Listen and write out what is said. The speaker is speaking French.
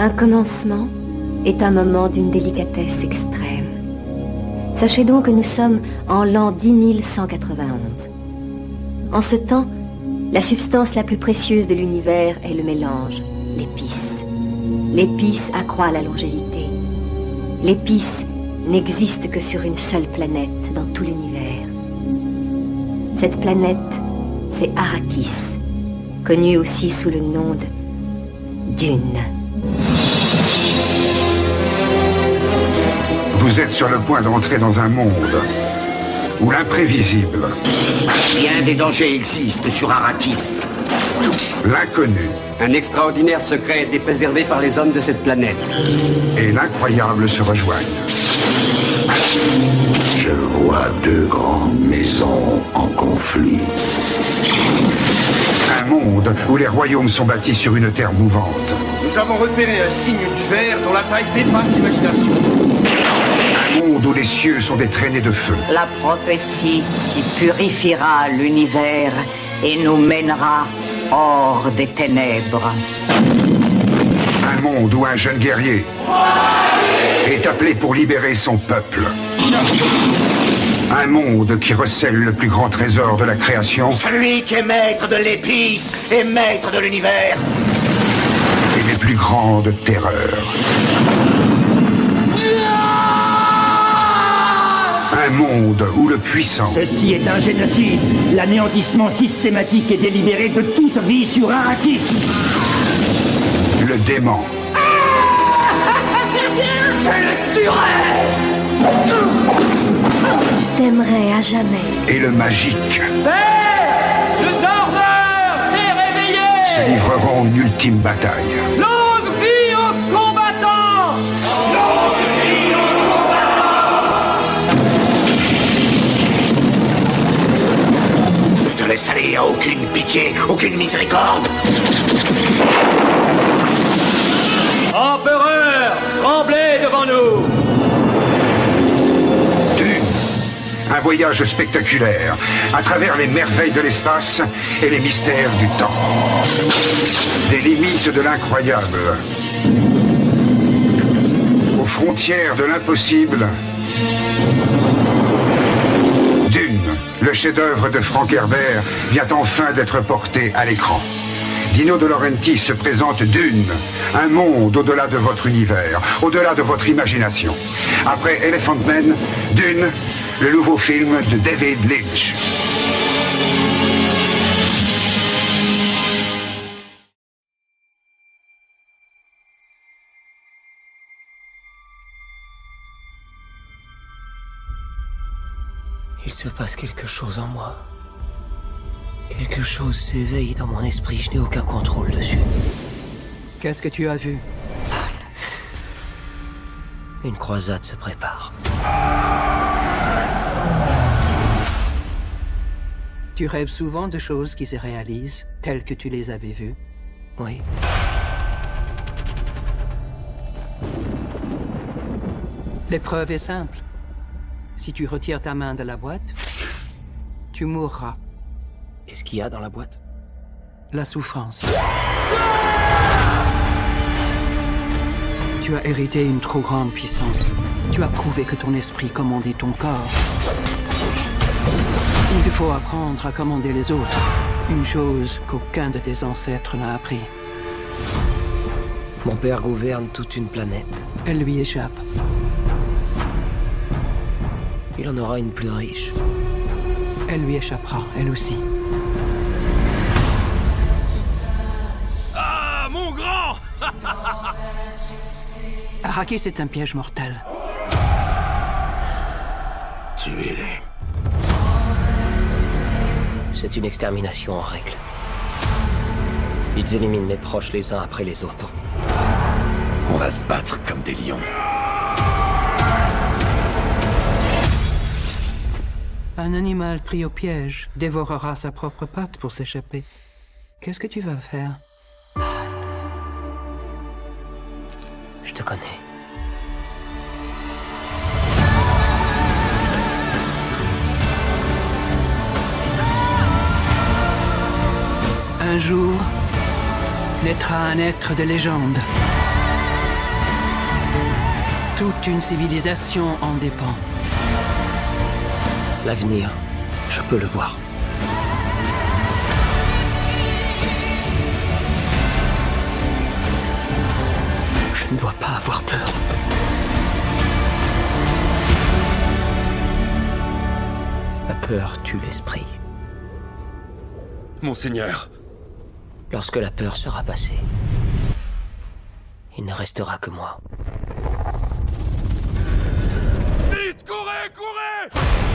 Un commencement est un moment d'une délicatesse extrême. Sachez donc que nous sommes en l'an 10 191. En ce temps, la substance la plus précieuse de l'univers est le mélange, l'épice. L'épice accroît la longévité. L'épice n'existe que sur une seule planète dans tout l'univers. Cette planète, c'est Arrakis, connue aussi sous le nom de Dune. Vous êtes sur le point d'entrer dans un monde où l'imprévisible, Bien des dangers existent sur Arrakis. l'inconnu Un extraordinaire secret est préservé par les hommes de cette planète. et l'incroyable se rejoignent. Je vois deux grandes maisons en conflit. Un monde où les royaumes sont bâtis sur une terre mouvante. Nous avons repéré un signe du verre dont la taille dépasse l'imagination. Un monde où les cieux sont des traînées de feu. La prophétie qui purifiera l'univers et nous mènera hors des ténèbres. Un monde où un jeune guerrier est appelé pour libérer son peuple. Un monde qui recèle le plus grand trésor de la création Celui qui est maître de l'épice est maître de l'univers. et les plus grandes terreurs. Un monde où le puissant Ceci est un génocide, l'anéantissement systématique et délibéré de toute vie sur Arrakis. le dément Je t'aimerai à jamais. et le magique Le dormeur s'est réveillé. se livreront une ultime bataille. Longue vie aux combattants. Ne te laisse aller à aucune pitié, aucune miséricorde. Empereur, tremblez devant nous. Dune, un voyage spectaculaire à travers les merveilles de l'espace et les mystères du temps. Des limites de l'incroyable aux frontières de l'impossible. Dune, le chef-d'œuvre de Frank Herbert, vient enfin d'être porté à l'écran. Dino De Laurentiis se présente Dune, un monde au-delà de votre univers, au-delà de votre imagination. Après Elephant Man, Dune, le nouveau film de David Lynch. Il se passe quelque chose en moi. Quelque chose s'éveille dans mon esprit, je n'ai aucun contrôle dessus. Qu'est-ce que tu as vu? Une croisade se prépare. Tu rêves souvent de choses qui se réalisent, telles que tu les avais vues? Oui. L'épreuve est simple. Si tu retires ta main de la boîte, tu mourras. Qu'est-ce qu'il y a dans la boîte? La souffrance. Tu as hérité une trop grande puissance. Tu as prouvé que ton esprit commandait ton corps. Il te faut apprendre à commander les autres. Une chose qu'aucun de tes ancêtres n'a appris. Mon père gouverne toute une planète. Elle lui échappe. Il en aura une plus riche. Elle lui échappera, elle aussi. Ah, mon grand! Arrakis est un piège mortel. Tuez-les. C'est une extermination en règle. Ils éliminent mes proches les uns après les autres. On va se battre comme des lions. Un animal pris au piège dévorera sa propre patte pour s'échapper. Qu'est-ce que tu vas faire? Je te connais. Un jour, naîtra un être de légende. Toute une civilisation en dépend. L'avenir, je peux le voir. Je ne dois pas avoir peur. La peur tue l'esprit. Monseigneur. Lorsque la peur sera passée, il ne restera que moi. Vite, courez, courez!